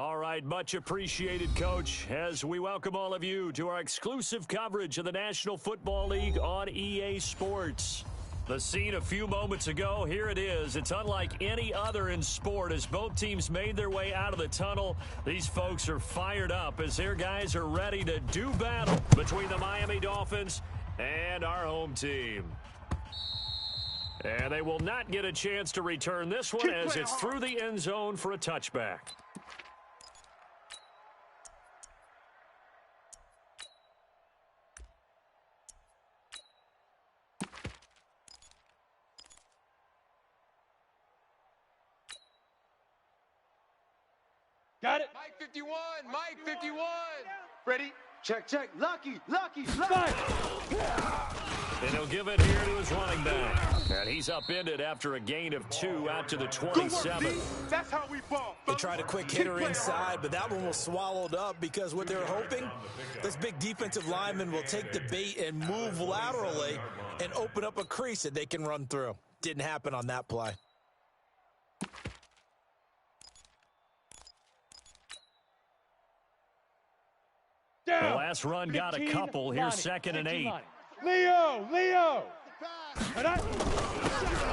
All right, much appreciated, Coach, as we welcome all of you to our exclusive coverage of the National Football League on EA Sports. The scene a few moments ago, here it is. It's unlike any other in sport as both teams made their way out of the tunnel. These folks are fired up as their guys are ready to do battle between the Miami Dolphins and our home team. And they will not get a chance to return this one as it's through the end zone for a touchback. Got it. Mike 51, Mike 51. Ready? Check. Lucky. And he'll give it here to his running back. And he's upended after a gain of 2 out to the 27. That's how we ball. They tried a quick hitter inside, but that one was swallowed up because what they're hoping, this big defensive lineman will take the bait and move laterally and open up a crease that they can run through. Didn't happen on that play. The last run got a couple. Here's 2nd and 8. Leo.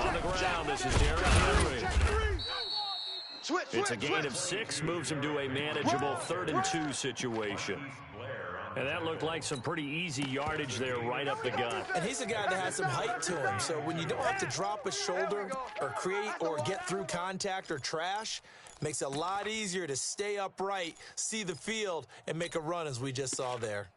On the ground, this is Derrick Henry. It's a gain of 6, moves him to a manageable 3rd and 2 situation. And that looked like some pretty easy yardage there right up the gut. And he's a guy that has some height to him. So when you don't have to drop a shoulder or create or get through contact or trash, makes it a lot easier to stay upright, see the field, and make a run as we just saw there.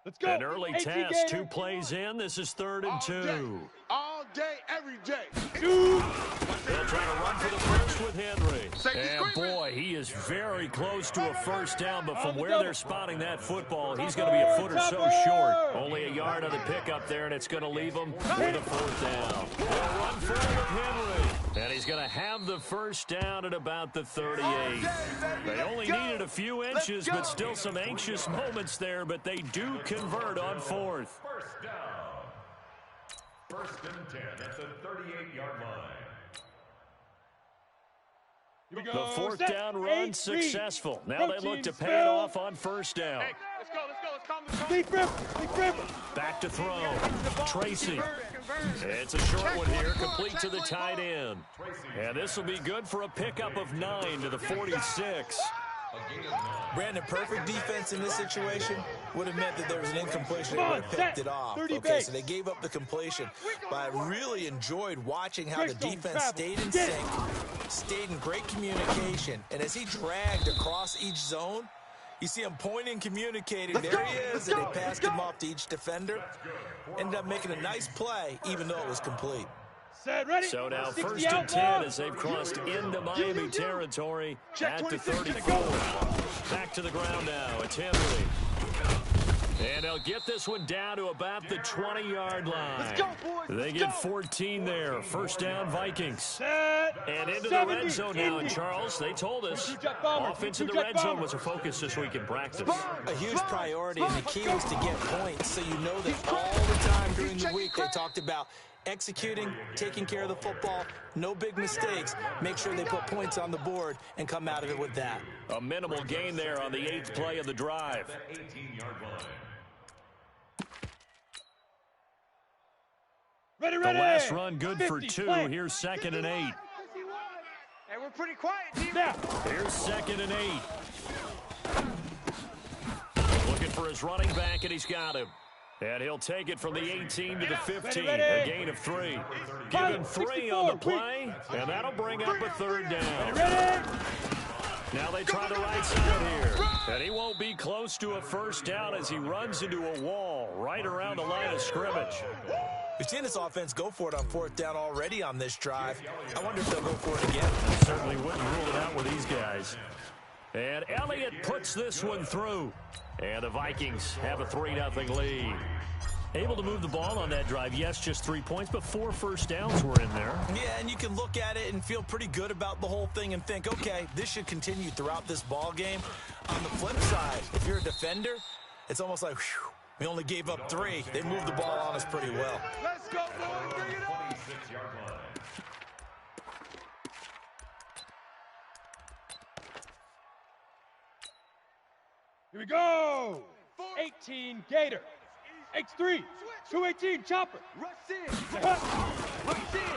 Let's go. An early test, 2 plays in. This is 3rd and 2. All day, every day. They'll try to run for the first with Henry. And boy, he is very close to a first down, but from where they're spotting that football, he's going to be a foot or so short. Only a yard on the pickup there, and it's going to leave him with a 4th down. They'll run for it with Henry. And he's going to have the first down at about the 38. They only needed a few inches, but still some anxious moments there, but they do convert on 4th. First down. 1st and 10 at the 38-yard line. The 4th down run successful. Now they look to pay it off on 1st down. Hey, let's go. Let's Deep. Back to throw. Tracy. It's a short one here, complete to the tight end. And this will be good for a pickup of 9 to the 46. Brandon, perfect defense in this situation would have meant that there was an incompletion and would have picked it off. Okay, so they gave up the completion. But I really enjoyed watching how the defense stayed in sync, stayed in great communication. And as he dragged across each zone, you see him pointing, communicating. There he is, and they passed him off to each defender. Ended up making a nice play, even though it was complete. So now 1st and 10 as they've crossed into Miami territory at the 34. Back to the ground now. It's Henry. And they'll get this one down to about the 20-yard line. They get 14 there. 1st down, Vikings. And into the red zone now. And Charles, they told us offense in the red zone was a focus this week in practice. A huge priority, and the key was to get points. So you know that all the time during the week they talked about executing, taking care of the football, no big mistakes. Make sure they put points on the board and come out of it with that. A minimal gain there on the 8th play of the drive. Ready. The last run good for 2. Here's 2nd and 8. Hey, we're pretty quiet, team. Here's 2nd and 8. Looking for his running back, and he's got him. And he'll take it from the 18 to the 15, a gain of 3. Give him 3 on the play, and that'll bring up a 3rd down. Now they try the right side here. And he won't be close to a first down as he runs into a wall right around the line of scrimmage. We've seen this offense go for it on 4th down already on this drive. I wonder if they'll go for it again. Certainly wouldn't rule it out with these guys. And Elliott puts this one through. And the Vikings have a 3-0 lead. Able to move the ball on that drive. Yes, just 3 points, but 4 first downs were in there. Yeah, and you can look at it and feel pretty good about the whole thing and think, okay, this should continue throughout this ball game. On the flip side, if you're a defender, it's almost like, whew, we only gave up 3. They moved the ball on us pretty well. Let's go, boys. Bring it on. Here we go. 18 Gator. X3. 218 Chopper.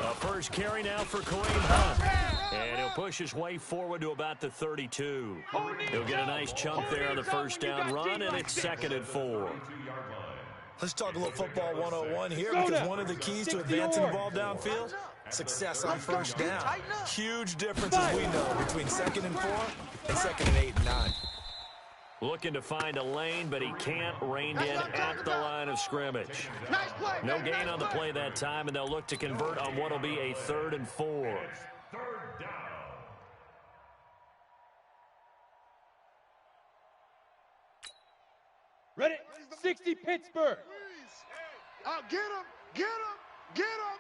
A first carry now for Kareem Hunt. And he'll push his way forward to about the 32. He'll get a nice chunk there on the first down run, and it's 2nd and 4. Let's talk a little football 101 here, because one of the keys to advancing the ball downfield, success on first down. Huge differences we know between 2nd and 4 and 2nd and 8 and 9. Looking to find a lane, but he can't. Reined in at the line of scrimmage. No gain on the play that time, and they'll look to convert on what will be a 3rd and 4. Ready? 60 Pittsburgh. Get him. Get him. Get him.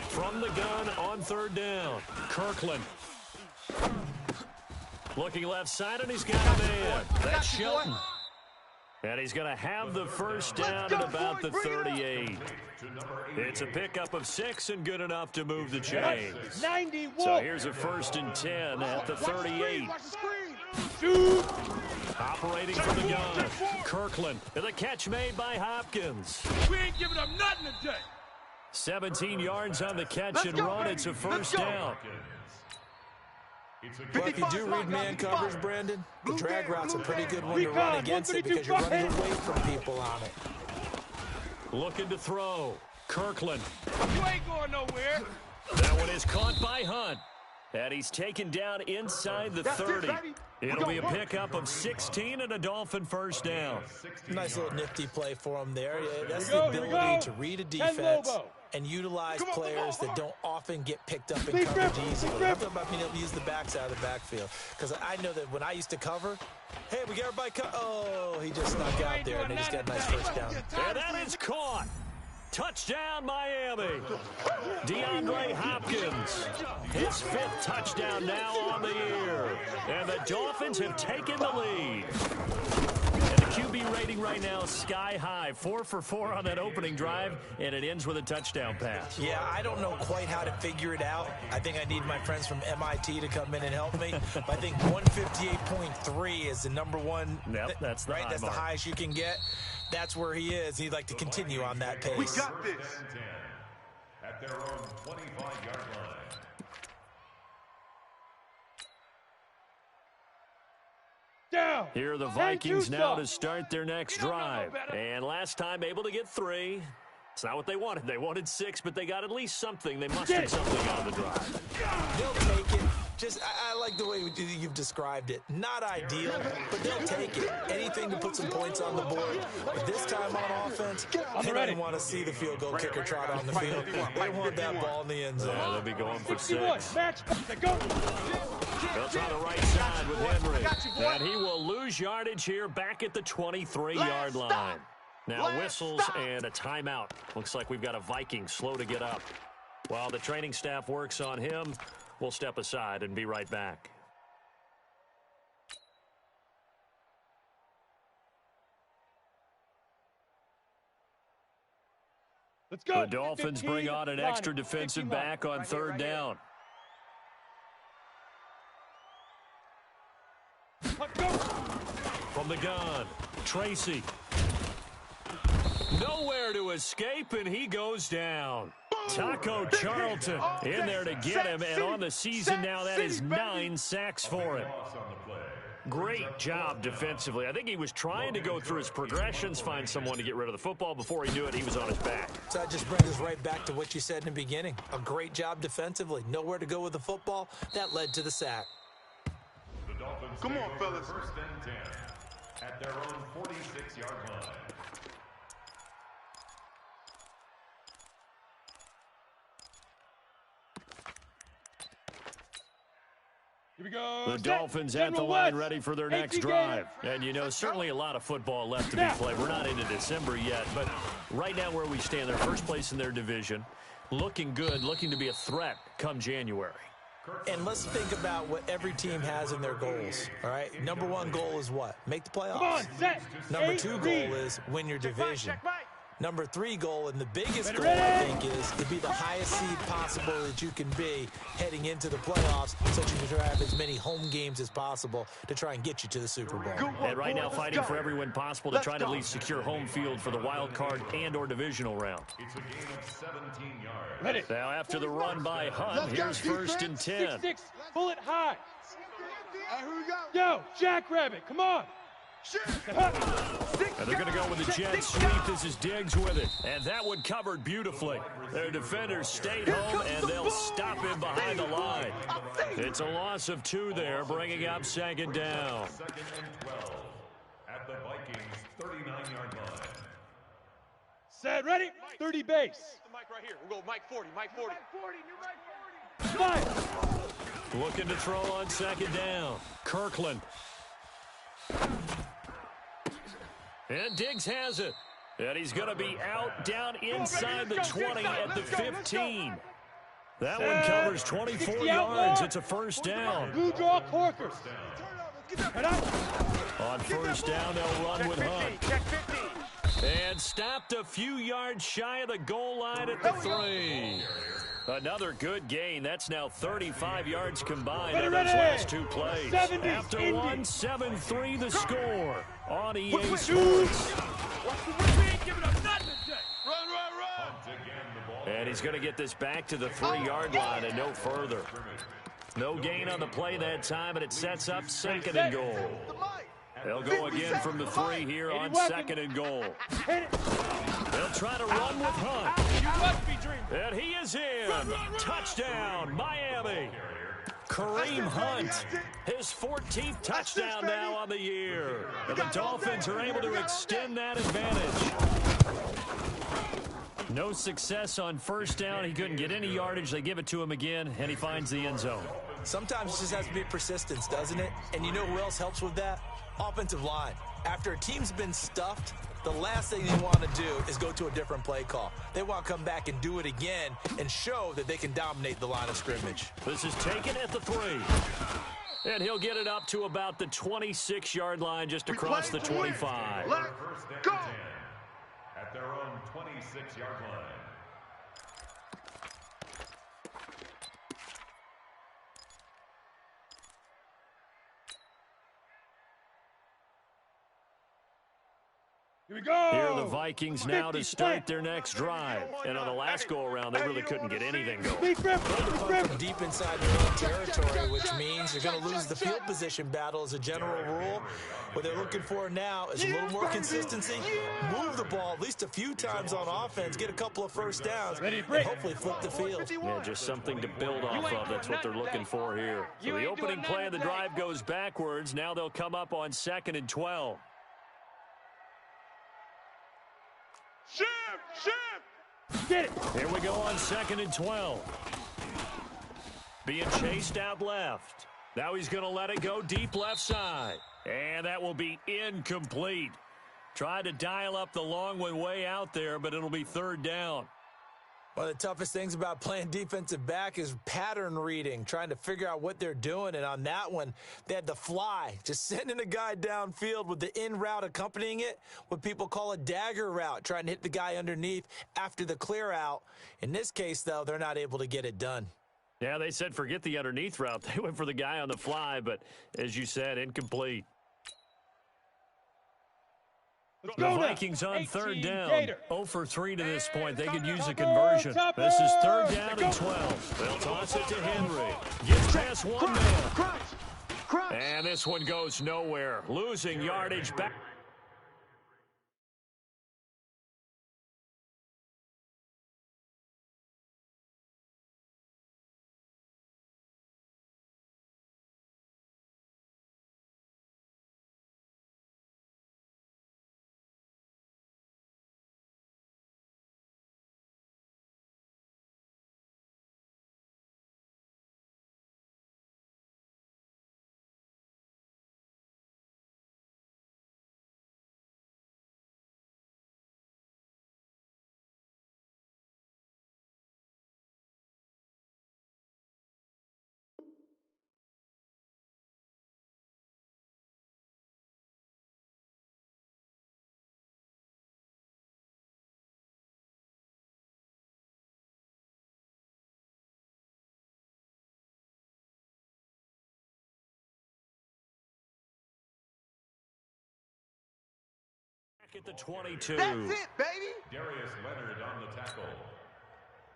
From the gun on 3rd down, Kirkland. Looking left side, and he's got a man. That's Shelton. And he's going to have the first down at about the 38. It's a pickup of 6 and good enough to move the chains. So here's a 1st and 10 at the 38. Operating from the gun, Kirkland. And the catch made by Hopkins. We ain't giving up nothing today. 17 yards on the catch and run. It's a first down. Well, if you do read man coverage, Brandon, the drag route's a pretty good one to run against it, because you're running away from people on it. Looking to throw, Kirkland. You ain't going nowhere. That one is caught by Hunt. And he's taken down inside the 30. It'll be a pickup of 16 and a Dolphin first down. Nice little nifty play for him there. That's the ability to read a defense and utilize players that don't often get picked up in coverage easily. I'm talking about being able to use the backside of the backfield. Because I know that when I used to cover, hey, we got everybody Oh, he just snuck out there, and they just got a nice first down. And that is caught. Touchdown, Miami. DeAndre Hopkins. His 5th touchdown now on the year. And the Dolphins have taken the lead. And the QB rating right now sky high. 4 for 4 on that opening drive, and it ends with a touchdown pass. Yeah, I don't know quite how to figure it out. I think I need my friends from MIT to come in and help me. But I think 158.3 is the number one. Yep, that's the right. That's the highest you can get. That's where he is. He'd like to continue on that pace. We got this. At their own 25-yard line. Down. Here are the Vikings now to start their next drive. And last time able to get 3. It's not what they wanted. They wanted 6, but they got at least something. They mustered something out of the drive. They'll take it. I like the way you've described it. Not ideal, but they'll take it. Anything to put some points on the board. But this time on offense, they don't want to see the field goal kicker trot on the field. They want that ball in the end zone. Yeah, they'll be going for 6. Go. They'll try the right side with Henry. And he will lose yardage here back at the 23-yard line. Now whistles and a timeout. Looks like we've got a Viking slow to get up. While the training staff works on him, we'll step aside and be right back. Let's go. The Dolphins bring on an extra defensive back on 3rd down. From the gun, Tracy. Nowhere to escape, and he goes down. Taco Charlton in there to get him, and on the season now, that is 9 sacks for him. Great job defensively. I think he was trying to go through his progressions, find someone to get rid of the football. Before he knew it, he was on his back. So that just brings us right back to what you said in the beginning. A great job defensively. Nowhere to go with the football. That led to the sack. The Dolphins Come on, fellas. 1st and 10 at their own 46-yard line. Here we go. The Dolphins at the line ready for their next drive. And, you know, certainly a lot of football left to be played. We're not into December yet, but right now where we stand, they're first place in their division, looking good, looking to be a threat come January. And let's think about what every team has in their goals, all right? Number 1 goal is what? Make the playoffs. Come on, set. Number 2 goal is win your division. Number 3 goal, and the biggest goal, I think, is to be the highest seed possible that you can be heading into the playoffs, so that you can try to have as many home games as possible to try and get you to the Super Bowl. And right now fighting for every win possible to try to at least secure home field for the wild card and or divisional round. It's a game of 17 yards. Ready. Now after the run by Hunt, here's 1st and 10. 6-6, bullet high. Here we go. Yo, Jackrabbit, come on. And they're going to go with a jet sweep. This is Diggs with it. And that one covered beautifully. Their defenders stayed home, and they'll stop him behind the line. It's a loss of 2 there, bringing up 2nd down. 2nd and 12 at the Vikings 39-yard line. Set, ready, 30 base. The mic right here. We'll go Mike 40, Mike 40. Five. Looking to throw on 2nd down. Kirkland. And Diggs has it. And he's going to be out down inside the 20 at the 15. That one covers 24 yards. It's a 1st down. Blue draw Corkers. On 1st down, they'll run with Hunt. Check 50. And stopped a few yards shy of the goal line at the 3. Another good gain. That's now 35 yards combined on those last 2 plays. After one, 7-3 the score on EA Sports. And he's going to get this back to the 3-yard line and no further. No gain on the play that time, and it sets up 2nd and goal. They'll go again from the 3 here on 2nd and goal. They'll try to run with Hunt. And he is in. Touchdown, Miami. Kareem Hunt, his 14th touchdown now on the year. And the Dolphins are able to extend that advantage. No success on 1st down. He couldn't get any yardage. They give it to him again, and he finds the end zone. Sometimes it just has to be persistence, doesn't it? And you know who else helps with that? Offensive line. After a team's been stuffed, the last thing they want to do is go to a different play call. They want to come back and do it again and show that they can dominate the line of scrimmage. This is taken at the 3. And he'll get it up to about the 26-yard line just across the 25. Let's go. At their own 26-yard line. Here we go. Here are the Vikings now to start their next drive. And on the last go-around, they really couldn't get anything going. They come from deep inside their own territory, which means they're going to lose the field position battle as a general rule. What they're looking for now is a little more consistency, move the ball at least a few times on offense, get a couple of 1st downs, and hopefully flip the field. Yeah, just something to build off of. That's what they're looking for here. So the opening play of the drive goes backwards. Now they'll come up on 2nd and 12. Get it. Here we go on 2nd and 12. Being chased out left. Now he's going to let it go deep left side. And that will be incomplete. Tried to dial up the long one way out there, but it'll be 3rd down. One of the toughest things about playing defensive back is pattern reading, trying to figure out what they're doing. And on that one, they had the fly, just sending a guy downfield with the in route accompanying it, what people call a dagger route, trying to hit the guy underneath after the clear out. In this case, though, they're not able to get it done. Yeah, they said forget the underneath route. They went for the guy on the fly, but as you said, incomplete. The Vikings on 3rd down. 0 for 3 to this point. They could use a conversion. This is 3rd down and 12. They'll toss it to Henry. Gets past one man. And this one goes nowhere. Losing yardage back. At the 22. That's it, baby. Darius Leonard on the tackle.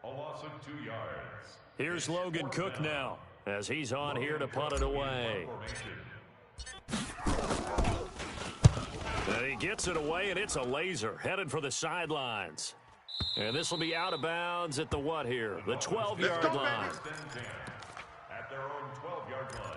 A loss of 2 yards. Here's Logan Cook now, as he's on here to punt it away. And he gets it away, and it's a laser, headed for the sidelines. And this will be out of bounds at the what here? The 12-yard line. At their own 12-yard line.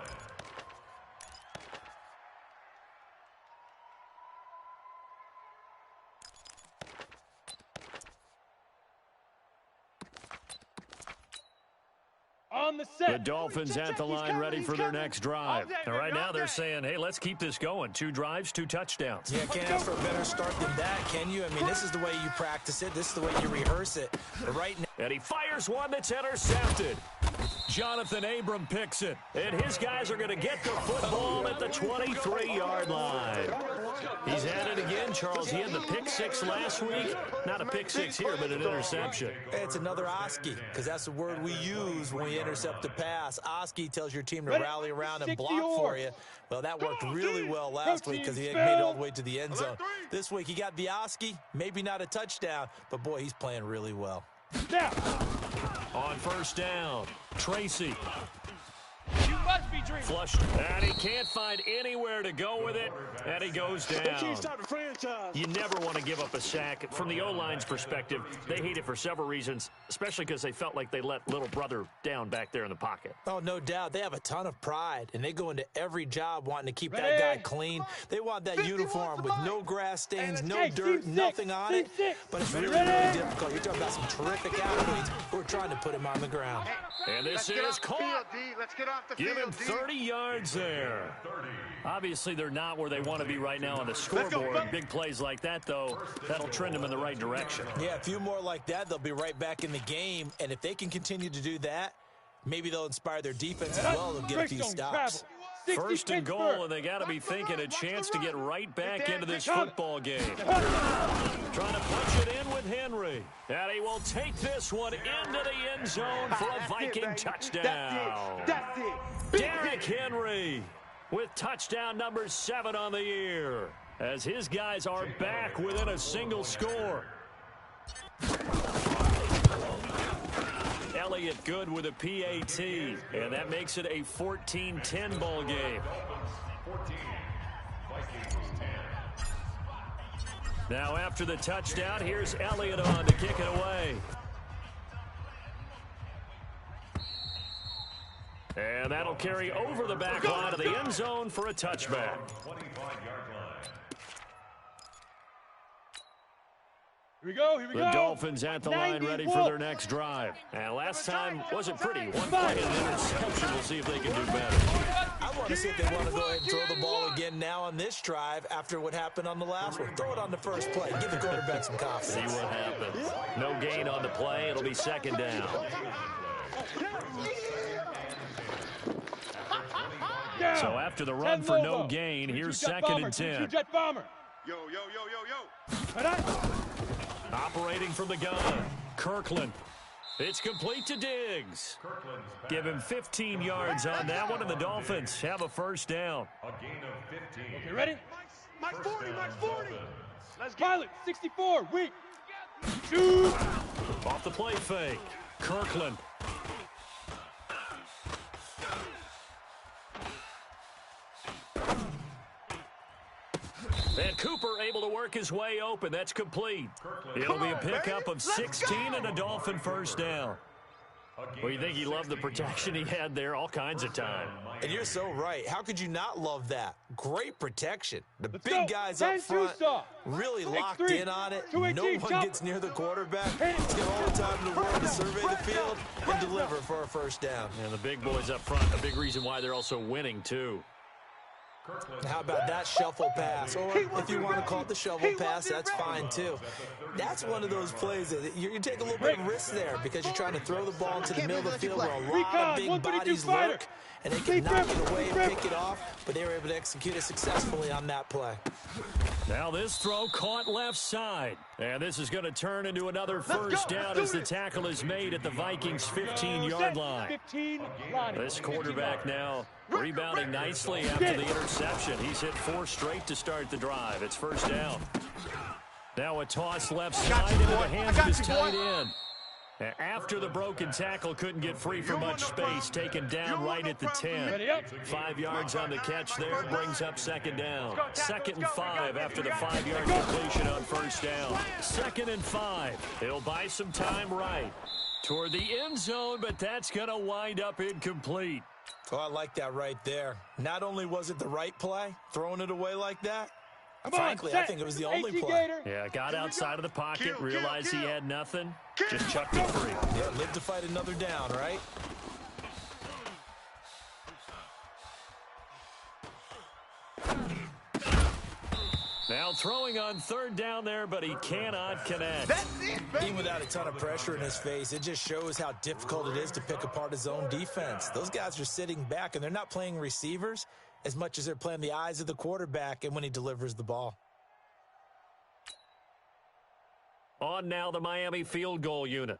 On the set. The Dolphins at the line, ready for their next drive. And right now they're saying, hey, let's keep this going. 2 drives, 2 touchdowns. Yeah, can't ask for a better start than that, can you? I mean, this is the way you practice it. This is the way you rehearse it. But right now... And he fires one that's intercepted. Jonathan Abram picks it. And his guys are going to get the football at the 23-yard line. He's at it again, Charles. He had the pick 6 last week. Not a pick 6 here, but an interception. It's another Oski, because that's the word we use when we intercept a pass. Oski tells your team to rally around and block for you. Well, that worked really well last week because he had made it all the way to the end zone. This week, he got the Oski, maybe not a touchdown, but, boy, he's playing really well. Now. On first down, Tracy. You must be dreaming. Flushed, and he can't find anywhere to go with it, and he goes down. You never want to give up a sack. From the O-line's perspective, they hate it for several reasons, especially because they felt like they let little brother down back there in the pocket. Oh, no doubt. They have a ton of pride, and they go into every job wanting to keep that guy clean. They want that uniform with no grass stains, no dirt, nothing on it. But it's really, really difficult. You're talking about some terrific athletes who are trying to put him on the ground. And this is caught. Let's get off the Give him field, 30 yards there. Obviously, they're not where they want to be right now on the scoreboard. Big plays like that, though, that'll trend them in the right direction. Yeah, a few more like that, they'll be right back in the game. And if they can continue to do that, maybe they'll inspire their defense as well. They'll get a few stops. First and goal, and they got to be thinking a chance to get right back into this football game. Trying to punch it in with Henry. And he will take this one into the end zone for a Viking touchdown. That's it. Derrick Henry with touchdown number 7 on the year, as his guys are back within a single score. Elliott good with a PAT, and that makes it a 14-10 ball game. 14. Vikings 10. Now after the touchdown, here's Elliott on to kick it away. And that'll carry over the back line of the end zone for a touchback. 25-yard line. Here we go, here we go. The Dolphins at the line ready for their next drive. And last time wasn't pretty. 1 play and an interception. We'll see if they can do better. I want to see if they want to go ahead and throw the ball again now on this drive after what happened on the last one. Throw it on the first play. Give the quarterback some confidence. See what happens. No gain on the play. It'll be second down. So after the run for no gain, here's second and 10. Jet bomber. Yo, yo, yo, yo, yo. Operating from the gun, Kirkland. It's complete to Diggs. Give him 15 yards on that one, and the Dolphins have a first down. A gain of 15. Okay, ready? Mike 40, Mike 40. Let's get Pilot, 64, weak. Shoot. Off the play fake, Kirkland. And Cooper able to work his way open. That's complete. It'll be a pickup of 16 and a Dolphin first down. Well, you think he loved the protection he had there all kinds of time. And you're so right. How could you not love that? Great protection. The big guys up front really locked in on it. No one gets near the quarterback. He's got all the time in the world to survey the field and deliver for a first down. And the big boys up front, a big reason why they're also winning, too. How about that shuffle pass? Or if you want to call it the shovel pass, that's fine too. That's one of those plays that you take a little bit of risk there because you're trying to throw the ball into the middle of the field where a lot of big bodies lurk, and they can knock it away and pick it off, but they were able to execute it successfully on that play. Now this throw caught left side. And this is going to turn into another first down as the tackle is made at the Vikings' 15-yard line. This quarterback now rebounding nicely after the interception. He's hit 4 straight to start the drive. It's first down. Now a toss left side into the hands of his tight end. After the broken tackle, couldn't get free for much space, taken down right at the 10. 5 yards on the catch there, brings up second down. 2nd and 5 after the 5-yard completion on first down. 2nd and 5. He'll buy some time right toward the end zone, but that's going to wind up incomplete. Oh, I like that right there. Not only was it the right play, throwing it away like that, frankly, I think it was the only play. Yeah, got outside of the pocket, realized he had nothing, just chucked it free. Yeah, live to fight another down, right? Now throwing on 3rd down there, but he cannot connect. Even without a ton of pressure in his face, it just shows how difficult it is to pick apart his own defense. Those guys are sitting back, and they're not playing receivers as much as they're playing the eyes of the quarterback and when he delivers the ball. On now the Miami field goal unit.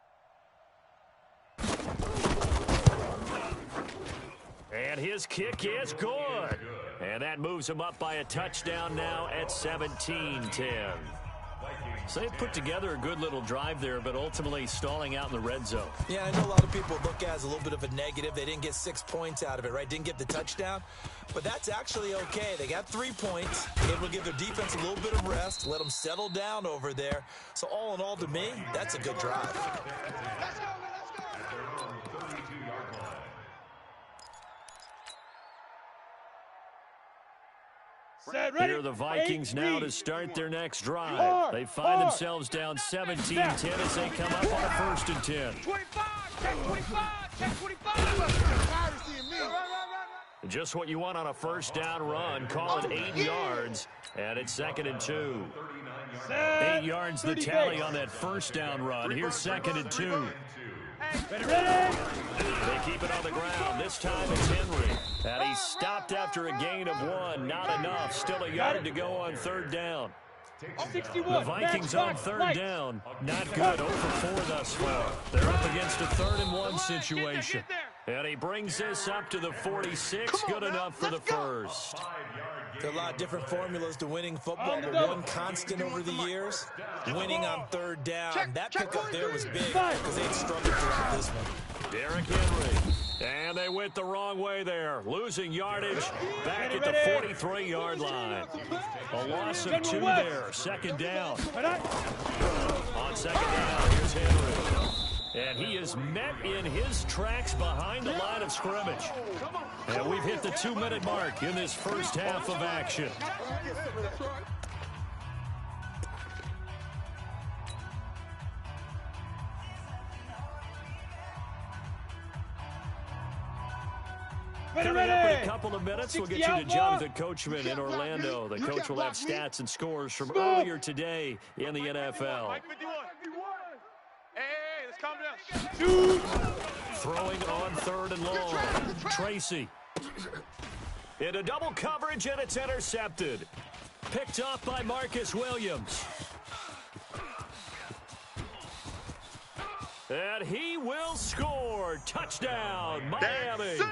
And his kick is good. And that moves him up by a touchdown now at 17-10. So they put together a good little drive there, but ultimately stalling out in the red zone. Yeah, I know a lot of people look at it as a little bit of a negative. They didn't get 6 points out of it, right? Didn't get the touchdown. But that's actually okay. They got 3 points. Able to give their defense a little bit of rest, let them settle down over there. So all in all, to me, that's a good drive. Let's go. Here are the Vikings now to start their next drive. They find themselves down 17-10 as they come up on 1st and 10. 25, Just what you want on a first down run. Call it 8 yards, and it's 2nd and 2. 8 yards the tally on that first down run. Here's 2nd and 2. They keep it on the ground. This time it's Henry. And he's stopped after a gain of 1. Not enough. Still a yard to go on 3rd down. The Vikings on 3rd down. Not good. 0 for 4 thus far. They're up against a 3rd and 1 situation. And he brings this up to the 46. Good enough for the first. There are a lot of different formulas to winning football, but one constant over the years, winning on 3rd down. That pickup there was big because they'd struggled throughout this one. Derrick Henry. And they went the wrong way there. Losing yardage back at the 43-yard line. A loss of 2 there. 2nd down. On 2nd down, here's Henry. And he is met in his tracks behind the line of scrimmage. And we've hit the 2-minute mark in this first half of action. Coming up in a couple of minutes, we'll get you to Jonathan Coachman in Orlando. The coach will have stats and scores from earlier today in the NFL. Hey, let's calm down. Throwing on 3rd and long. Tracy. Into double coverage, and it's intercepted. Picked off by Marcus Williams. And he will score. Touchdown, Miami. 6.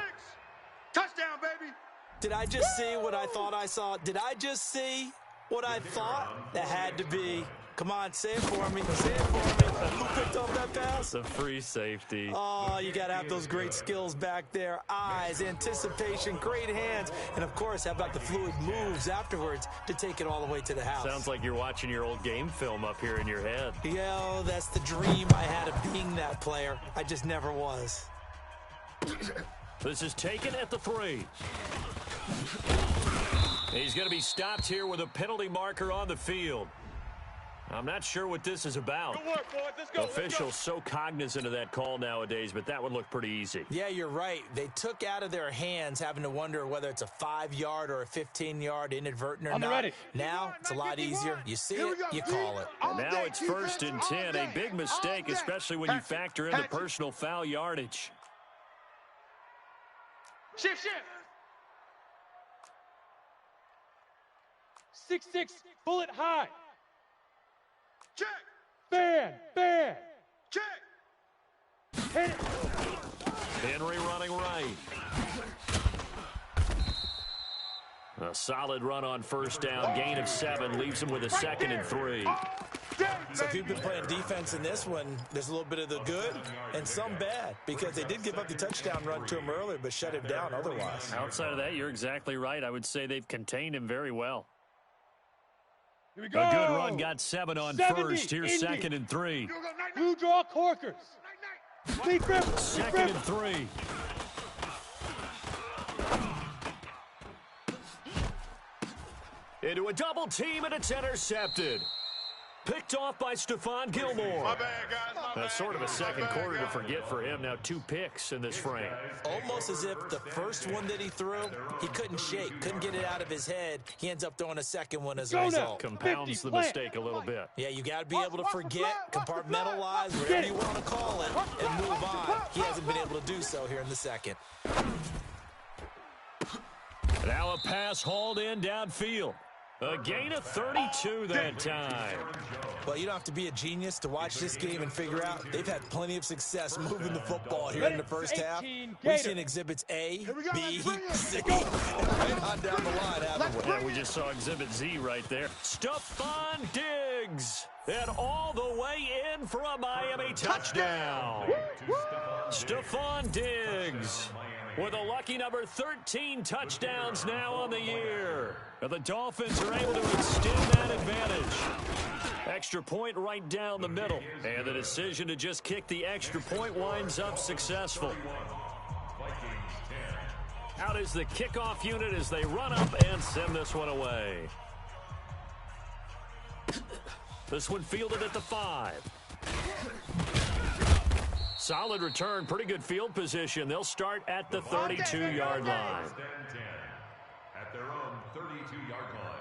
Touchdown, baby. Did I just see what I thought I saw? Did I just see what I thought? That had to be. Come on, say it for me. Say it for me. Who picked up that pass? The free safety. Oh, you got to have those great skills back there. Eyes, anticipation, great hands. And, of course, how about the fluid moves afterwards to take it all the way to the house? Sounds like you're watching your old game film up here in your head. Yeah, that's the dream I had of being that player. I just never was. This is taken at the 3. He's going to be stopped here with a penalty marker on the field. I'm not sure what this is about. Good work, boys. Let's go. Officials so cognizant of that call nowadays, but that would look pretty easy. Yeah, you're right. They took out of their hands having to wonder whether it's a 5-yard or a 15-yard inadvertent or not. Ready. Now it's a lot easier. You see it, you call it. And now it's 1st and 10. A big mistake, especially when you factor in the personal foul yardage. Shift. 6-6, bullet high. Check. Fan. Check. Hit it. Henry running right. A solid run on first down, gain of 7, leaves him with a 2nd and 3. So if you've been playing defense in this one, there's a little bit of the good and some bad, because they did give up the touchdown run to him earlier, but shut him down otherwise. Outside of that, you're exactly right. I would say they've contained him very well. Here we go. A good run, got 7 on first. Here's Indy. 2nd and 3. Blue draw Corkers. Lee Griffin. 2nd and 3. Into a double team, and it's intercepted. Picked off by Stephon Gilmore. My bad, guys. My bad. Sort of a second quarter to forget for him. Now 2 picks in this frame. Almost as if the first one that he threw, he couldn't shake, couldn't get it out of his head. He ends up throwing a second one as a result. Compounds the mistake a little bit. Yeah, you got to be able to forget, compartmentalize, whatever you want to call it, and move on. He hasn't been able to do so here in the second. Now a pass hauled in downfield. A gain of 32 that time. Well, you don't have to be a genius to watch this game and figure out they've had plenty of success moving the football here in the first half. We've seen exhibits A, B, C, right on down the line, haven't we? Yeah, we just saw exhibit Z right there. Stephon Diggs. And all the way in for a Miami touchdown. Stephon Diggs with a lucky number 13 touchdowns now on the year. And the Dolphins are able to extend that advantage. Extra point right down the middle. And the decision to just kick the extra point winds up successful. Out is the kickoff unit as they run up and send this one away. This one fielded at the 5. Solid return, pretty good field position. They'll start at the 32-yard line. At their own 32-yard line.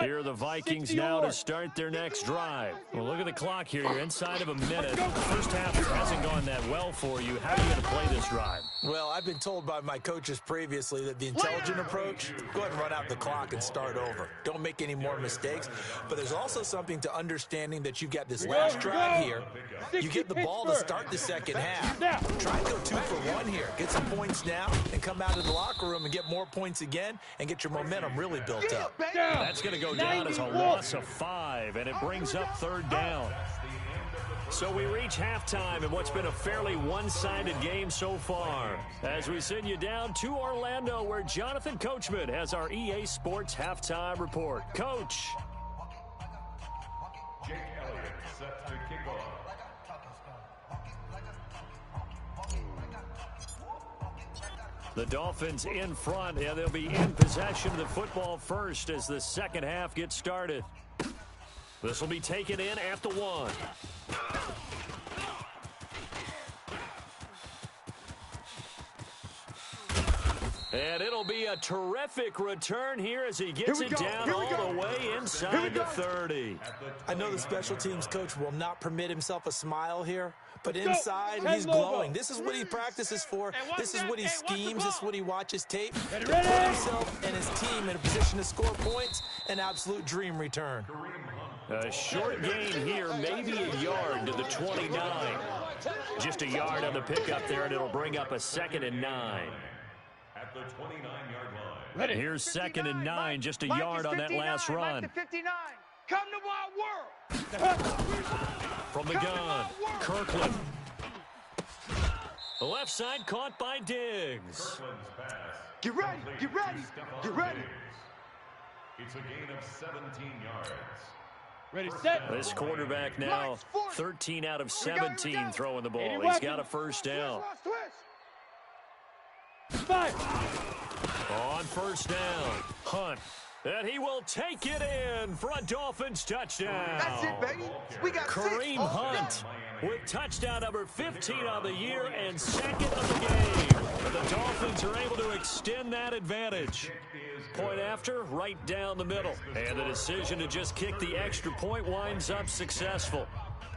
Here are the Vikings now to start their next drive. Well, look at the clock here. You're inside of a minute. First half hasn't gone that well for you. How are you going to play this drive? Well, I've been told by my coaches previously that the intelligent approach, go ahead and run out the clock and start over. Don't make any more mistakes. But there's also something to understanding that you've got this last drive here. You get the ball to start the second half. Try and go 2 for 1 here. Get some points now and come out of the locker room and get more points again and get your momentum really built up. That's going to go down as a loss of 5, and it brings up 3rd down. So we reach halftime in what's been a fairly one-sided game so far. As we send you down to Orlando, where Jonathan Coachman has our EA Sports Halftime Report. Coach. Jake Elliott set to kick off. The Dolphins in front, and they'll be in possession of the football first as the second half gets started. This will be taken in at the 1. And it'll be a terrific return here as he gets it down all the way inside the 30. I know the special teams coach will not permit himself a smile here, but inside he's glowing. This is what he practices for. This is what he schemes. This is what he watches tape to put himself and his team in a position to score points. An absolute dream return. A short gain here, maybe a yard to the 29. Just a yard on the pickup there, and it'll bring up a 2nd and 9. At the 29-yard line. Here's 2nd and 9, just a yard on that last run. 59. Come to my world. From the gun, Kirkland. The left side caught by Diggs. Get ready, get ready, get ready. It's a gain of 17 yards. Ready, set. This quarterback now 13 out of 17 throwing the ball. He's got a first down. 5. On first down, Hunt. And he will take it in for a Dolphins touchdown. That's it, baby. We got Kareem Hunt with touchdown number 15 on the year and 2nd of the game. The Dolphins are able to extend that advantage. Point after, right down the middle. And the decision to just kick the extra point winds up successful.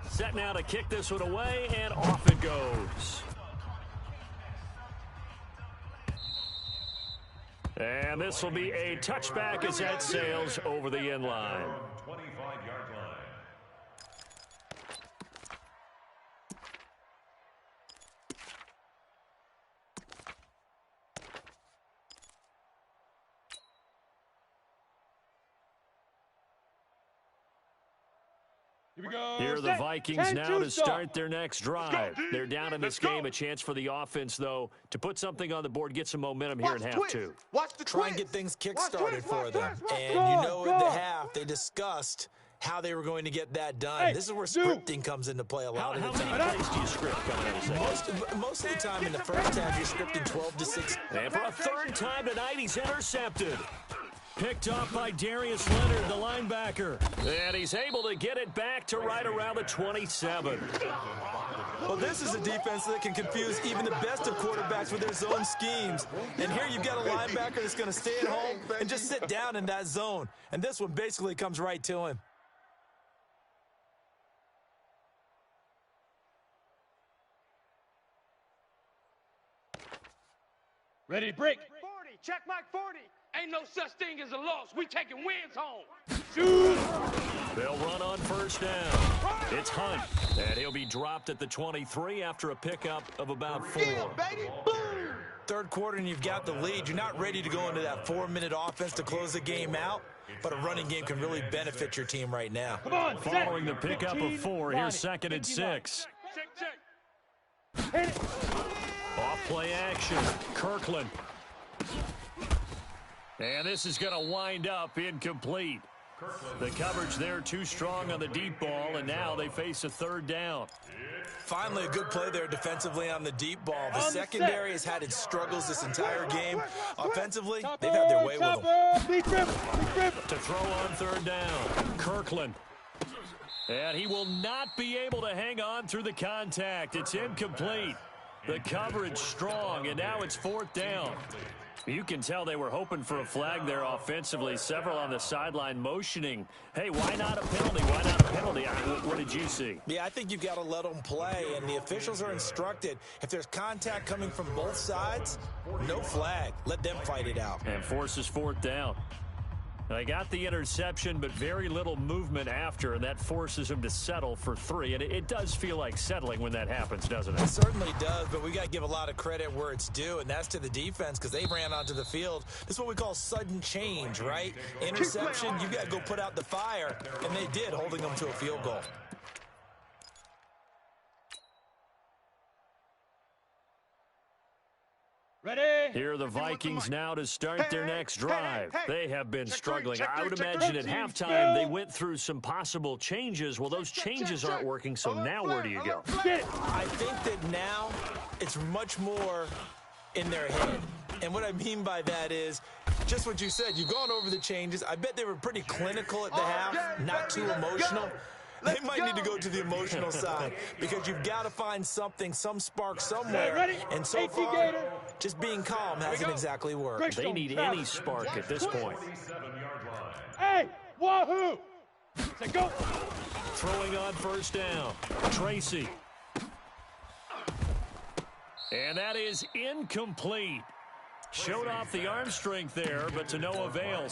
Set now to kick this one away, and off it goes. And this will be a touchback as that sails over the end line. 25-yard line. Here we go. Here are the Vikings now to start their next drive. They're down in this game. A chance for the offense, though, to put something on the board, get some momentum here in half two. Try and get things kick-started for them. And you know at the half, they discussed how they were going to get that done. This is where scripting comes into play a lot of the time. How many plays do you script coming out of second? Most of the time in the first half, you're scripting 12 to 6. And for a third time tonight, he's intercepted. Picked off by Darius Leonard, the linebacker. And he's able to get it back to right around the 27. Well, this is a defense that can confuse even the best of quarterbacks with their zone schemes. And here you've got a linebacker that's going to stay at home and just sit down in that zone. And this one basically comes right to him. Ready to break. 40. Check mark 40. Ain't no such thing as a loss. We taking wins home. Shoot. They'll run on first down. It's Hunt, and he'll be dropped at the 23 after a pickup of about 4. Yeah, baby. Boom. Third quarter and you've got the lead. You're not ready to go into that 4-minute offense to close the game out, but a running game can really benefit your team right now. Come on, following the pickup of 4, here's second and 6. Check. Hit it. Off play action, Kirkland. And this is going to wind up incomplete. The coverage there too strong on the deep ball, and now they face a third down. Finally, a good play there defensively on the deep ball. The secondary has had its struggles this entire game. Offensively, they've had their way with them. To throw on third down, Kirkland. And he will not be able to hang on through the contact. It's incomplete. The coverage strong, and now it's fourth down. You can tell they were hoping for a flag there offensively. Several on the sideline motioning. Hey, why not a penalty? Why not a penalty? What did you see? Yeah, I think you've got to let them play, and the officials are instructed. If there's contact coming from both sides, no flag. Let them fight it out. And forces fourth down. They got the interception, but very little movement after, and that forces him to settle for 3. And it does feel like settling when that happens, doesn't it? It certainly does, but we got to give a lot of credit where it's due, and that's to the defense because they ran onto the field. This is what we call sudden change, right? Interception, you got to go put out the fire, and they did, holding them to a field goal. Ready? Here are the Vikings now to start their next drive. They have been struggling. I would imagine at halftime they went through some possible changes. Well, those changes aren't working, so now where do you go? I think that now it's much more in their head. And what I mean by that is just what you said. You've gone over the changes. I bet they were pretty clinical at the half, not too emotional. They might need to go to the emotional side because you've got to find something, some spark somewhere. And so far, just being calm hasn't exactly worked. They need any spark at this point. Hey, wahoo! Say go. Throwing on first down, Tracy. And that is incomplete. Showed off the arm strength there, but to no avail.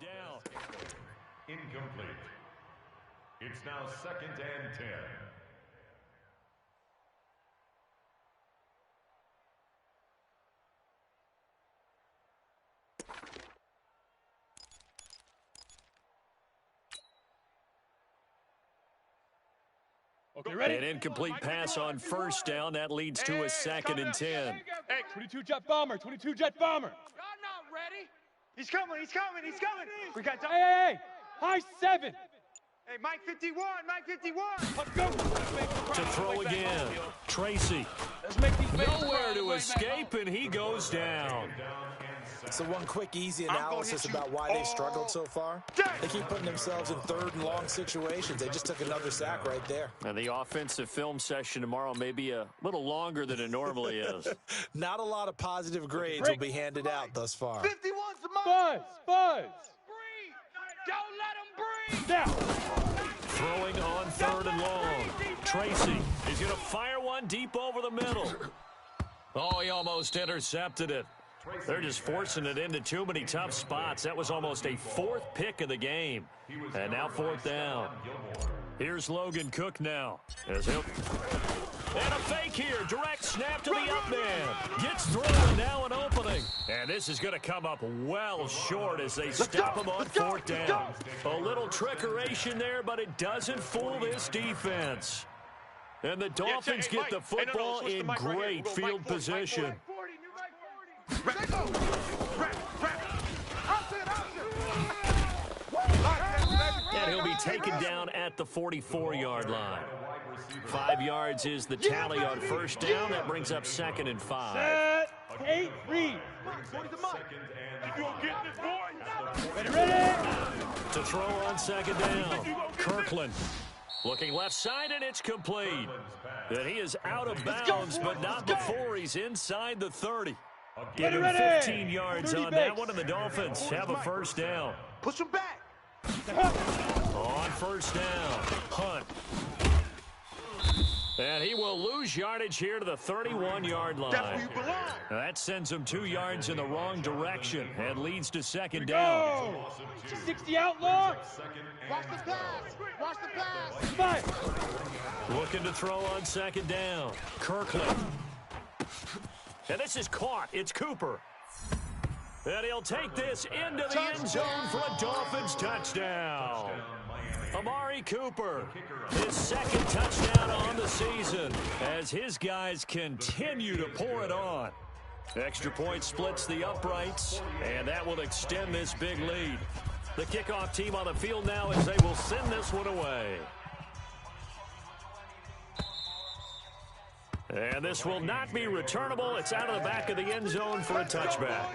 Down. Incomplete. It's now 2nd and 10. Okay, ready? An incomplete pass on first down. That leads to a 2nd and 10. Hey, 22 jet bomber, 22 jet bomber. Y'all not ready? He's coming. We got time. Hey, high 7. Hey, Mike 51, Mike 51. Let's go. To throw again, Tracy. Let's make these Nowhere to escape, and he goes down. So one quick, easy analysis about why they've struggled so far. They keep putting themselves in third and long situations. They just took another sack right there. And the offensive film session tomorrow may be a little longer than it normally is. Not a lot of positive grades will be handed out thus far. 51's the mine. Buzz. Breathe. Don't let him breathe. Now. Throwing on third and long. Tracy is going to fire one deep over the middle. Oh, he almost intercepted it. They're just forcing it into too many tough spots. That was almost a fourth pick of the game. And now fourth down. Here's Logan Cook now. As he'll... And a fake here. Direct snap to the up man. Gets through and now an opening. And this is going to come up well short as they stop him on fourth down. A little trickeration there, but it doesn't fool this defense. And the Dolphins get the football in great field position. And he'll be taken down at the 44-yard line. 5 yards is the tally on first down. That brings up 2nd and 5. Set. Eight. Read. Ready. To throw on 2nd down. Kirkland looking left side, and it's complete. And he is out of bounds, but not before he's inside the 30. Get him 15 yards on that one, and the Dolphins have a first down. Push him back. On first down, Hunt. And he will lose yardage here to the 31-yard line. That's where you belong. That sends him 2 yards in the wrong direction and leads to 2nd down. Go. 60 outlaw. Watch the pass. Watch the pass. Five. Looking to throw on 2nd down. Kirkland. And this is caught. It's Cooper. And he'll take this into the end zone for a Dolphins touchdown. Amari Cooper, his 2nd touchdown on the season as his guys continue to pour it on. Extra point splits the uprights, and that will extend this big lead. The kickoff team on the field now as they will send this one away. And this will not be returnable. It's out of the back of the end zone for a touchback.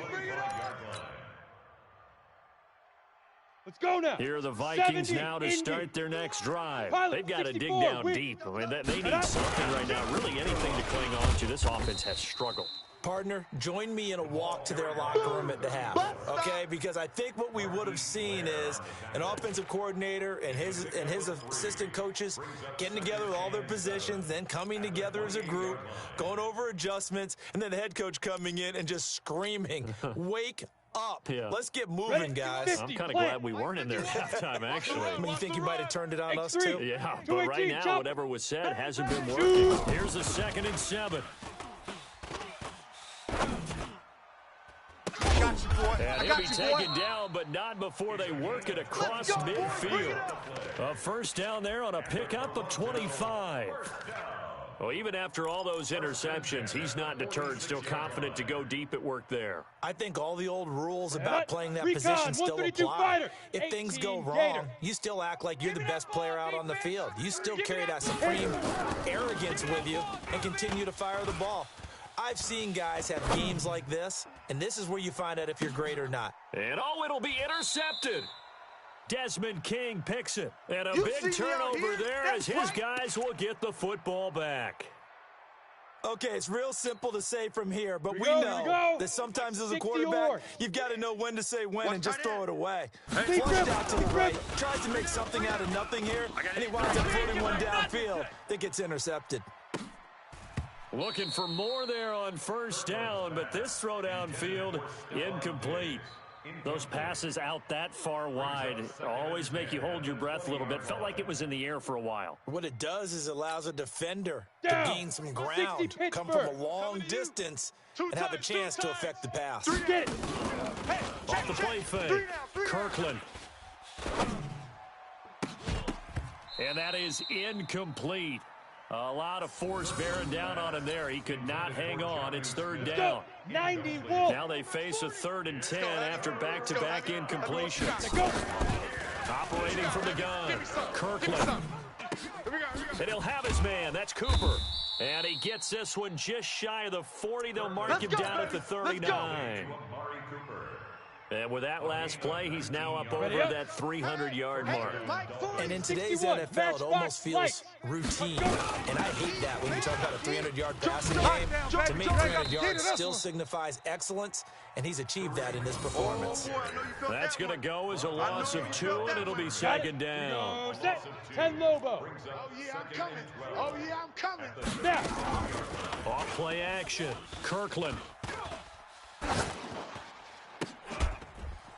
Let's go now. Here are the Vikings now to start their next drive. They've got to dig down deep. I mean, they need something right now, really anything to cling on to. This offense has struggled. Partner, join me in a walk to their locker room at the half, okay? Because I think what we would have seen is an offensive coordinator and his assistant coaches getting together with all their positions, then coming together as a group, going over adjustments, and then the head coach coming in and just screaming, wake up. Yeah. Let's get moving, guys. I'm kind of glad we weren't in there at halftime, actually. I mean, you think you might have turned it on us, too? Yeah, but right now, whatever was said hasn't been working. Here's a 2nd and 7. And he'll be taken down, but not before they work it across midfield. A first down there on a pickup of 25. Well, even after all those interceptions, he's not deterred, still confident to go deep at work there. I think all the old rules about playing that position still apply. If things go wrong, you still act like you're the best player out on the field. You still carry that supreme arrogance with you and continue to fire the ball. I've seen guys have games like this, and this is where you find out if you're great or not. And it'll be intercepted. Desmond King picks it. And a big turnover there as his guys will get the football back. Okay, it's real simple to say from here, but we know that sometimes as a quarterback, you've got to know when to say when and just throw it away. Flushed out to the right, tries to make something out of nothing here, and he winds up floating one downfield that gets intercepted. Looking for more there on first down, but this throw downfield incomplete. Those passes out that far wide always make you hold your breath a little bit. Felt like it was in the air for a while. What it does is allows a defender to gain some ground, come from a long distance, and have a chance to affect the pass. Get it. Off the play fake, Kirkland. And that is incomplete. A lot of force bearing down on him there. He could not hang on. It's third down. 91. Now they face a 3rd and 10 after back-to-back incompletions. Operating from the gun, Kirkland. And he'll have his man. That's Cooper. And he gets this one just shy of the 40. They'll mark him down at the 39. Amari Cooper. And with that last play, he's now up over that 300-yard mark. And in today's NFL, it almost feels routine. And I hate that when you talk about a 300-yard passing game. To me, 300 yards still signifies excellence, and he's achieved that in this performance. That's going to go as a loss of 2, and it'll be second down. Set. 10 Lobo. Oh, yeah, I'm coming. Oh, yeah, I'm coming. Snap. Off play action. Kirkland.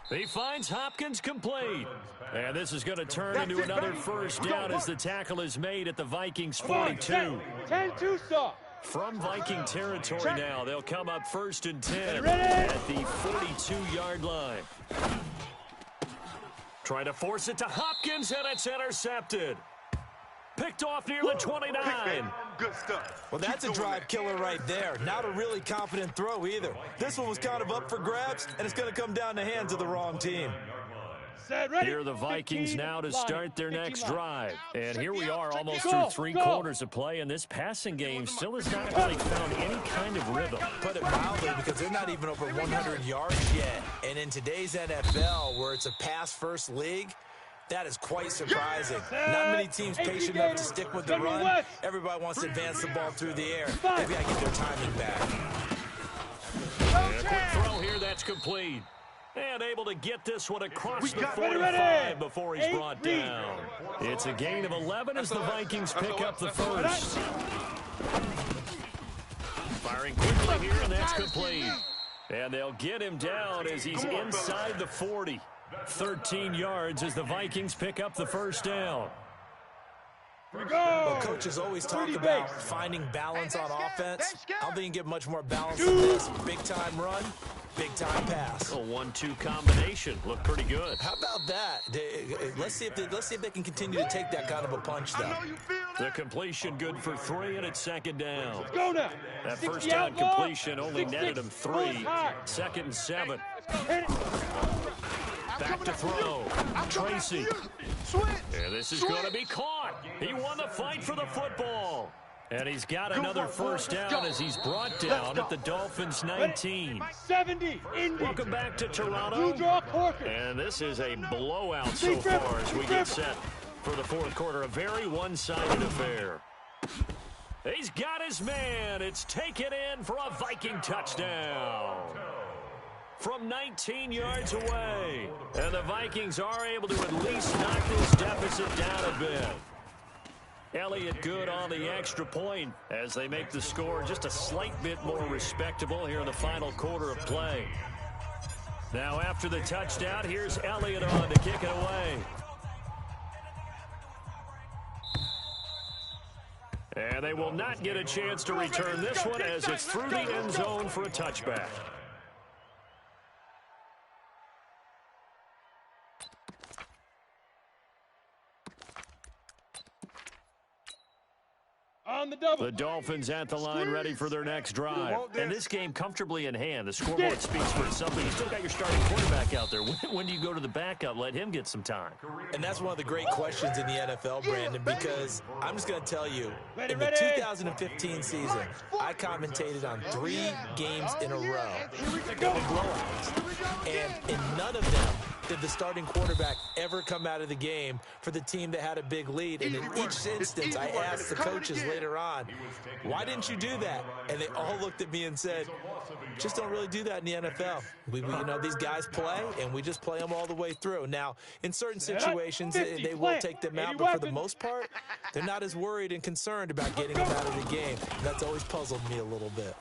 He finds Hopkins complete. And this is going to turn into another first down as the tackle is made at the Vikings 42. 10-2 stop. From Viking territory now, they'll come up 1st and 10 Ready? at the 42-yard line. Trying to force it to Hopkins, and it's intercepted. Picked off near the 29. Good stuff. Well, that's a drive killer right there. Not a really confident throw either. This one was kind of up for grabs, and it's going to come down the hands of the wrong team. Set, ready. Here are the Vikings now to start their next drive. And here we are almost Go, through 3 go. quarters of play, and this passing game still has not really found any kind of rhythm. Put it mildly, because they're not even over 100 yards yet. And in today's NFL, where it's a pass-first league, that is quite surprising. Not many teams patient enough to stick with the run. Everybody wants to advance the ball through the air. They've got to get their timing back. And a quick throw here, that's complete. And able to get this one across the 45 before he's brought down. It's a gain of 11 as the Vikings pick up the first. Firing quickly here, and that's complete. And they'll get him down as he's inside the 40. 13 yards as the Vikings pick up the first down. Well, coaches always talk about finding balance on offense. I don't think you can get much more balance than this. Big-time run, big-time pass. A 1-2 combination. Looked pretty good. How about that? Let's see if they can continue to take that kind of a punch, though. The completion good for 3, and it's second down. Go now. That first down completion only netted him 3. 2nd and 7. Back to throw. Tracy. And this is going to be caught. He won the fight for the football. And he's got another first down as he's brought down at the Dolphins 19. 70. Indy. Welcome back to Toronto. Blue draw Corker. And this is a blowout so far as we get set for the 4th quarter. A very one-sided affair. He's got his man. It's taken in for a Viking touchdown. From 19 yards away. And the Vikings are able to at least knock this deficit down a bit. Elliott good on the extra point as they make the score just a slight bit more respectable here in the final quarter of play. Now after the touchdown, here's Elliott on to kick it away. And they will not get a chance to return this one as it's through the end zone for a touchback. On the double. The Dolphins at the line ready for their next drive. And this game comfortably in hand. The scoreboard speaks for itself, but you still got your starting quarterback out there. When do you go to the backup? Let him get some time. And that's one of the great questions in the NFL, Brandon, because I'm just going to tell you, in the 2015 season, I commentated on 3 games in a row. Blowouts. And in none of them did the starting quarterback ever come out of the game for the team that had a big lead. And in each instance, I asked the coaches later on, why didn't you do that? And they all looked at me and said, just don't really do that in the NFL. We you know, these guys play, and we just play them all the way through. Now, in certain situations, they will take them out, but for the most part, they're not as worried and concerned about getting them out of the game. And that's always puzzled me a little bit.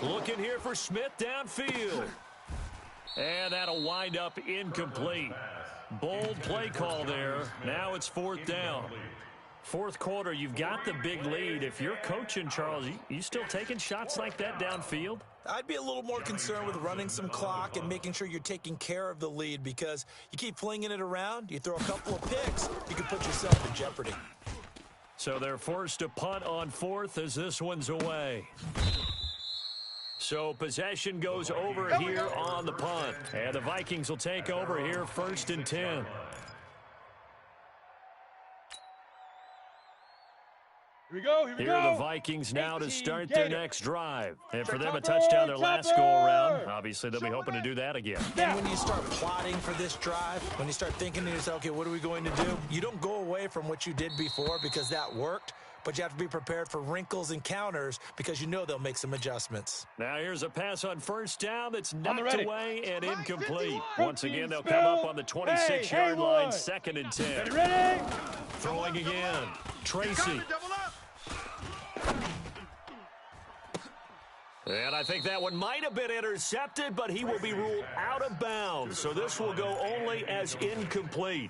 Looking here for Smith downfield. And that'll wind up incomplete. Bold play call there. Now it's 4th down. 4th quarter, you've got the big lead. If you're coaching, Charles, you still taking shots like that downfield? I'd be a little more concerned with running some clock and making sure you're taking care of the lead, because you keep flinging it around, you throw a couple of picks, you can put yourself in jeopardy. So they're forced to punt on 4th as this one's away. So possession goes over here on the punt. And the Vikings will take over here 1st and 10. Here we go. Here are the Vikings now to start their next drive. And for them, a touchdown their last go-around. Obviously, they'll be hoping to do that again. And when you start plotting for this drive, when you start thinking to yourself, okay, what are we going to do? You don't go away from what you did before because that worked, but you have to be prepared for wrinkles and counters because you know they'll make some adjustments. Now here's a pass on first down that's knocked away and incomplete. Once again, they'll come up on the 26-yard line, 2nd and 10. Ready? Throwing again. Tracy. And I think that one might have been intercepted, but he will be ruled out of bounds. So this will go only as incomplete.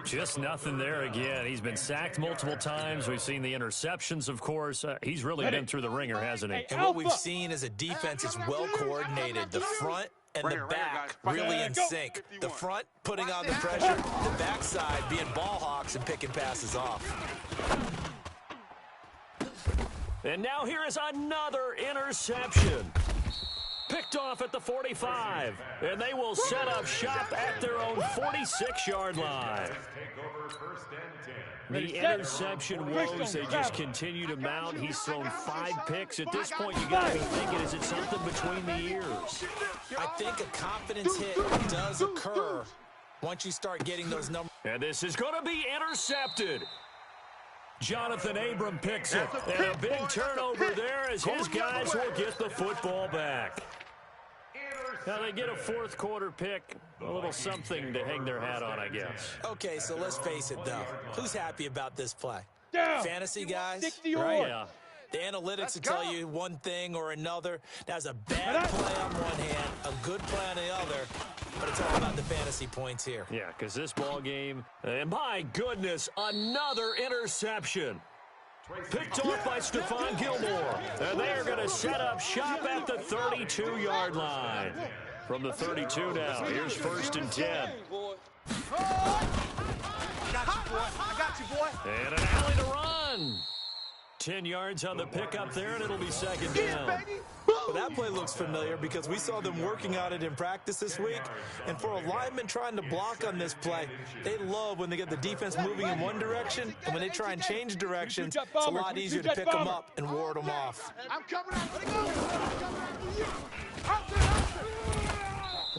Just nothing there again. He's been sacked multiple times. We've seen the interceptions, of course. He's really been through the ringer, hasn't he? And what we've seen is a defense is well coordinated. The front and the back really in sync. The front putting on the pressure, the backside being ball hawks and picking passes off. And now here is another interception. Picked off at the 45. And they will set up shop at their own 46-yard line. The interception woes, they just continue to mount. He's thrown 5 picks. At this point, you got to be thinking, is it something between the ears? I think a confidence hit does occur once you start getting those numbers. And this is going to be intercepted. Jonathan Abram picks it. And a big turnover there as his guys will get the football back. Now they get a 4th quarter pick, a little something to hang their hat on, I guess. Okay, so let's face it, though. Who's happy about this play? Fantasy guys, right? Yeah. The analytics will tell you one thing or another. That's a bad play on one hand, a good play on the other, but it's all about the fantasy points here. Yeah, because this ball game, and my goodness, another interception. Picked off by Stephon Gilmore. And they are going to set up shop at the 32-yard line. From the 32 now, here's 1st and 10. I got you, boy. And an alley to run. 10 yards on the pickup there, and it'll be 2nd down. Well, that play looks familiar because we saw them working on it in practice this week. And for a lineman trying to block on this play, they love when they get the defense moving in one direction. And when they try and change directions, it's a lot easier to pick them up and ward them off. I'm coming out.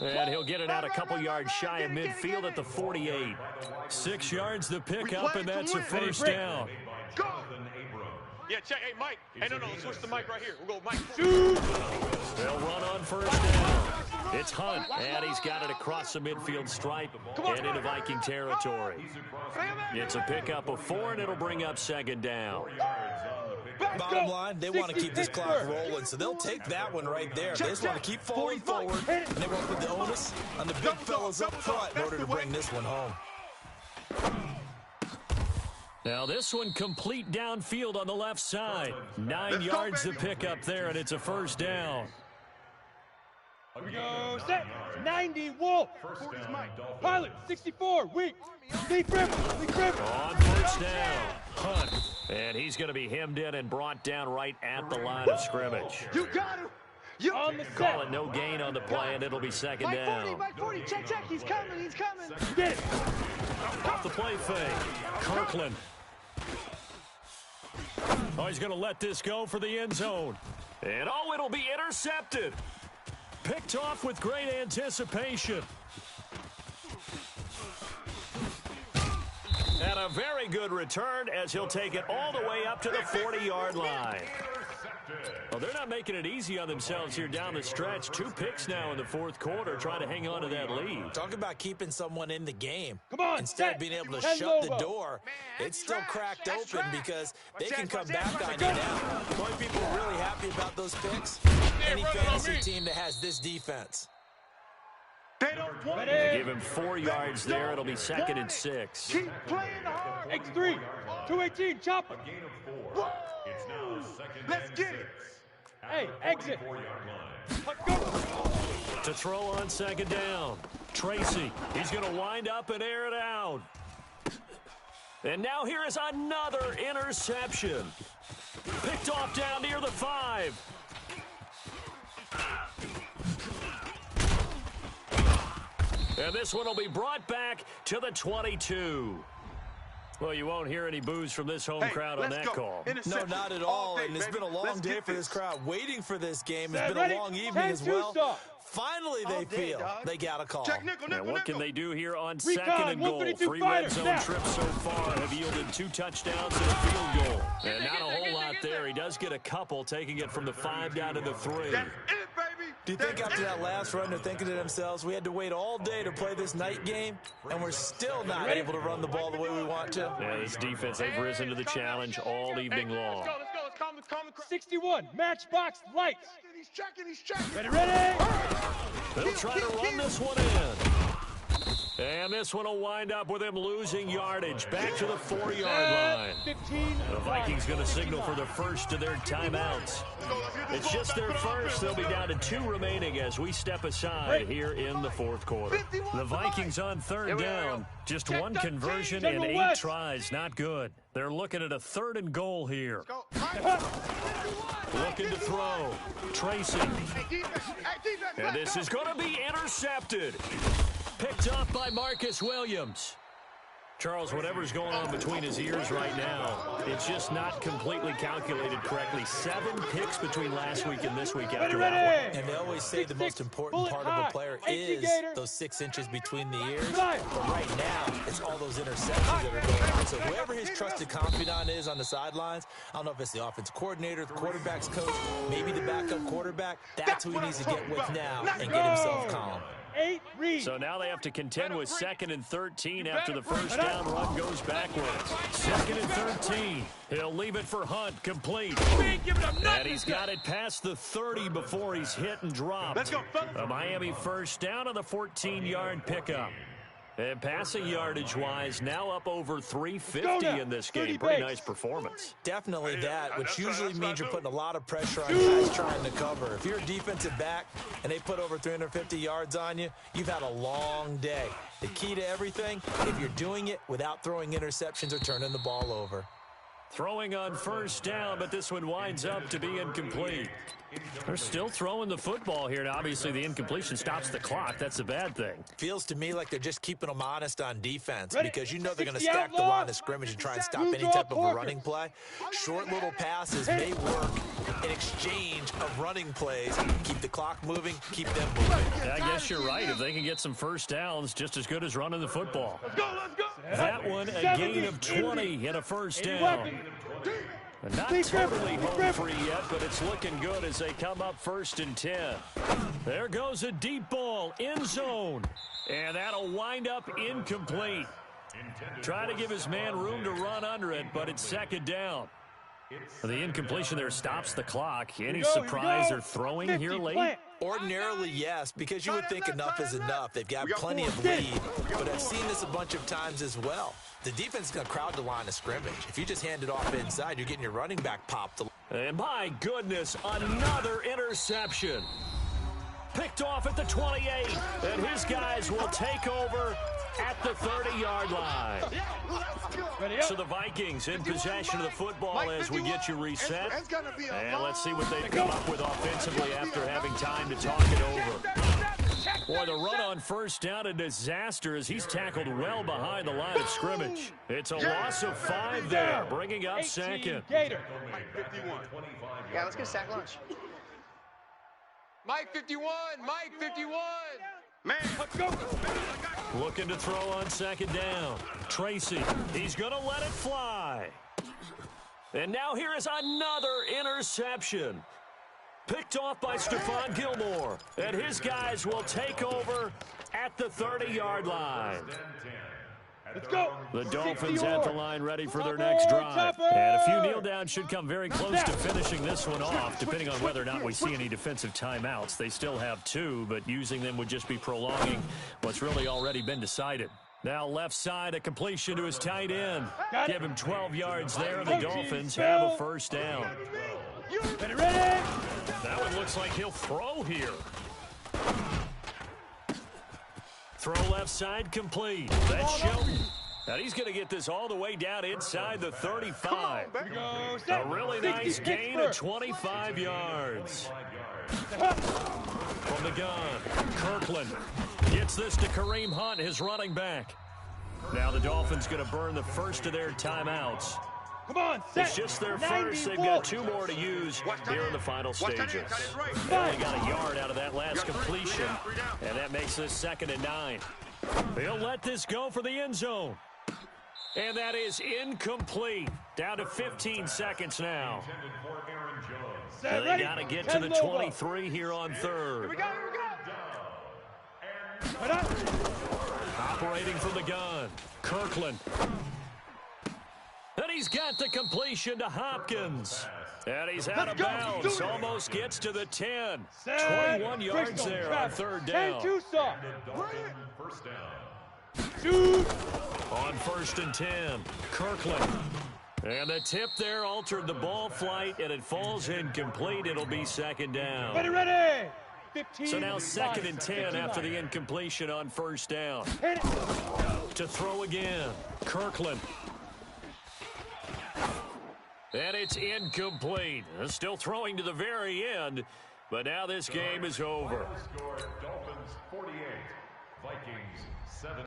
And he'll get it out a couple yards shy of midfield at the 48. 6 yards the pickup, and that's a 1st down. Go! Yeah, check. Hey, Mike. Hey, no, switch the mic right here. We'll go, Mike. Shoot! They'll run on 1st down. It's Hunt, and he's got it across the midfield stripe and into Viking territory. It's a pickup of 4, and it'll bring up 2nd down. Bottom line, they want to keep this clock rolling, so they'll take that one right there. They just want to keep falling forward, and they want to put the onus on the big fellas up front in order to bring this one home. Now this one complete downfield on the left side. 9 yards to pick up there, and it's a 1st down. Here we go. Set. 90, Wolf. Pilot, 64, weak. Lee Griffin. On 1st down, Hunt. And he's going to be hemmed in and brought down right at the line of scrimmage. You got him. On the set. Call it no gain on the play, and it'll be 2nd down. Mike 40, check. He's coming. Get it. Off the play fake, Kirkland. Oh, he's going to let this go for the end zone. And it'll be intercepted. Picked off with great anticipation. And a very good return as he'll take it all the way up to the 40-yard line. Well, they're not making it easy on themselves here down the stretch. 2 picks now in the 4th quarter, trying to hang on to that lead. Talk about keeping someone in the game. Come on, instead of being able to shut the door, it's still cracked open because they can come back on you now. The only people really happy about those picks, any fantasy team that has this defense. They don't want They give him 4 yards there. It'll be 2nd and 6. Keep playing hard. X3, 218, chopper. It's now 2nd Let's and get 6. it. Hey, exit. 4-yard line. Go. To throw on 2nd down. Tracy, he's going to wind up and air it out. And now here is another interception. Picked off down near the 5. And this one will be brought back to the 22. Well, you won't hear any boos from this home crowd on that call. No, not at all. And it's been a long day for this crowd waiting for this game. It's been a long evening as well. Finally, they feel they got a call. And what can they do here on second and goal? 3 red zone trips so far have yielded 2 touchdowns and a field goal. And not a whole lot there. He does get a couple, taking it from the 5 down to the 3. Do you think after that last run they're thinking to themselves, we had to wait all day to play this night game, and we're still not able to run the ball the way we want to? Yeah, this defense, they've risen to the challenge all evening long. Let's go. 61, matchbox lights. He's checking. Ready? They'll try to run this one in. And this one will wind up with him losing yardage back to the 4-yard line. 15. The Vikings going to signal for the first of their timeouts. It's just their first. They'll be down to 2 remaining as we step aside here in the 4th quarter. The Vikings on 3rd down. Just 1 conversion and 8 tries. Not good. They're looking at a 3rd and goal here. Looking to throw. Tracy. And this is going to be intercepted. Picked off by Marcus Williams. Charles, whatever's going on between his ears right now, it's just not completely calculated correctly. 7 picks between last week and this week after that one. And they always say the most important part of a player is those 6 inches between the ears. But right now, it's all those interceptions that are going on. So whoever his trusted confidant is on the sidelines, I don't know if it's the offensive coordinator, the quarterback's coach, maybe the backup quarterback, that's who he needs to get with now and get himself calm. So now they have to contend with 2nd and 13 after the first down run goes backwards. 2nd and 13. He'll leave it for Hunt, complete. And he's got it past the 30 before he's hit and dropped. A Miami first down on the 14-yard pickup. And passing yardage-wise, now up over 350 in this game. Pretty nice performance. Definitely that, which usually means you're putting a lot of pressure on guys trying to cover. If you're a defensive back and they put over 350 yards on you, you've had a long day. The key to everything, if you're doing it without throwing interceptions or turning the ball over. Throwing on first down, but this one winds up to be incomplete. They're still throwing the football here. Now, obviously, the incompletion stops the clock. That's a bad thing. Feels to me like they're just keeping them honest on defense because you know they're going to stack the line of scrimmage and try and stop any type of a running play. Short little passes may work in exchange of running plays. Keep the clock moving, keep them moving. Yeah, I guess you're right. If they can get some first downs, just as good as running the football. Let's go. That one, a gain of 20 and a first down. Not totally home free yet, but it's looking good as they come up 1st and 10. There goes a deep ball, end zone. And that'll wind up incomplete. Try to give his man room to run under it, but it's 2nd down. The incompletion there stops the clock. Any surprise they're throwing here late? Ordinarily, yes, because you would think enough is enough. They've got plenty of lead, but I've seen this a bunch of times as well. The defense is going to crowd the line of scrimmage. If you just hand it off inside, you're getting your running back popped. And my goodness, another interception. Picked off at the 28, and his guys will take over at the 30-yard line. So the Vikings in possession of the football as we get you reset. And let's see what they've come up with offensively after having time to talk it over. Boy, the run on first down, a disaster as he's tackled well behind the line of scrimmage. It's a loss of 5 there, bringing up 2nd. Yeah, let's get a sack lunch. Mike 51, Mike 51. Man, let's go. Looking to throw on 2nd down. Tracy, he's going to let it fly. And now here is another interception. Picked off by Stephon Gilmore. And his guys will take over at the 30-yard line. Let's go. The Dolphins at the line ready for their next drive. And a few kneel downs should come very close to finishing this one off, depending on whether or not we see any defensive timeouts. They still have 2, but using them would just be prolonging what's really already been decided. Now left side, a completion to his tight end. Give him 12 yards there. The Dolphins have a first down. Ready? That one looks like he'll throw here. Throw left side complete. That's Shelton. And he's going to get this all the way down inside the 35. A really nice gain of 25 yards. From the gun, Kirkland gets this to Kareem Hunt, his running back. Now the Dolphins going to burn the first of their timeouts. Come on, set. It's just their first. They've got 2 more to use here in the final stages. They only got a yard out of that last completion, and that makes this 2nd and 9. They'll let this go for the end zone. And that is incomplete. Down to 15 seconds now. They got to get to the 23 here on 3rd. Here we go. Operating from the gun, Kirkland. And he's got the completion to Hopkins. And he's out of bounds. Almost gets to the 10. 21 yards there on 3rd down. 10-2 stop. First down. Shoot. On 1st and 10, Kirkland. And the tip there altered the ball flight, and it falls incomplete. It'll be 2nd down. Ready. 15. So now 2nd and 10 after the incompletion on 1st down. To throw again, Kirkland. And it's incomplete. Still throwing to the very end, but now this game is over. Dolphins 48, Vikings 7.